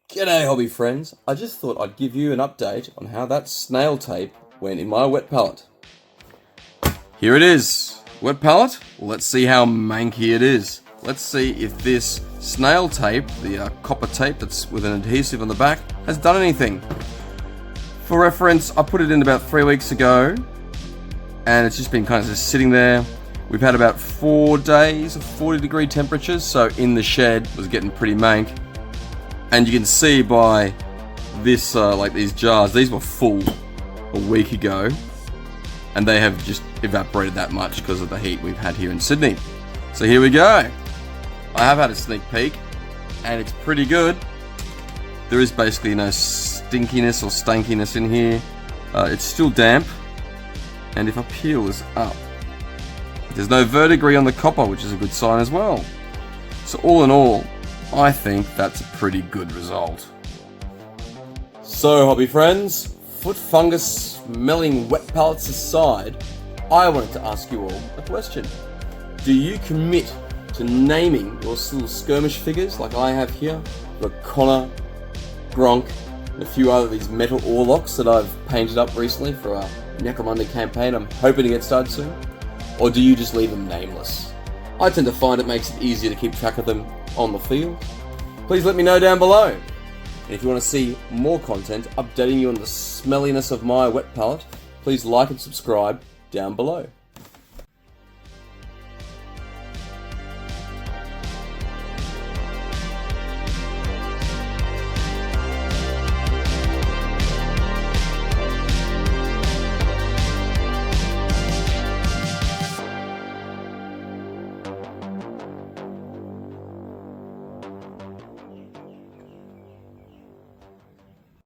G'day hobby friends, I just thought I'd give you an update on how that snail tape went in my wet palette. Here it is, wet palette. Well, let's see how manky it is. Let's see if this snail tape, the copper tape that's with an adhesive on the back, has done anything. For reference, I put it in about 3 weeks ago and it's just been kind of just sitting there. We've had about 4 days of 40-degree temperatures, so in the shed was getting pretty mank. And you can see by this, like these jars, these were full a week ago, and they have just evaporated that much because of the heat we've had here in Sydney. So here we go. I have had a sneak peek, and it's pretty good. There is basically no stinkiness or stankiness in here. It's still damp, and if I peel this up, there's no verdigris on the copper, which is a good sign as well. So all in all, I think that's a pretty good result. So hobby friends, foot fungus smelling wet pallets aside, I wanted to ask you all a question. Do you commit to naming your little skirmish figures like I have here? You've got Connor, Gronk, and a few other of these metal Orlocks that I've painted up recently for a Necromunda campaign I'm hoping to get started soon? Or do you just leave them nameless? I tend to find it makes it easier to keep track of them on the field. Please let me know down below. And if you want to see more content updating you on the smelliness of my wet palette, please like and subscribe down below.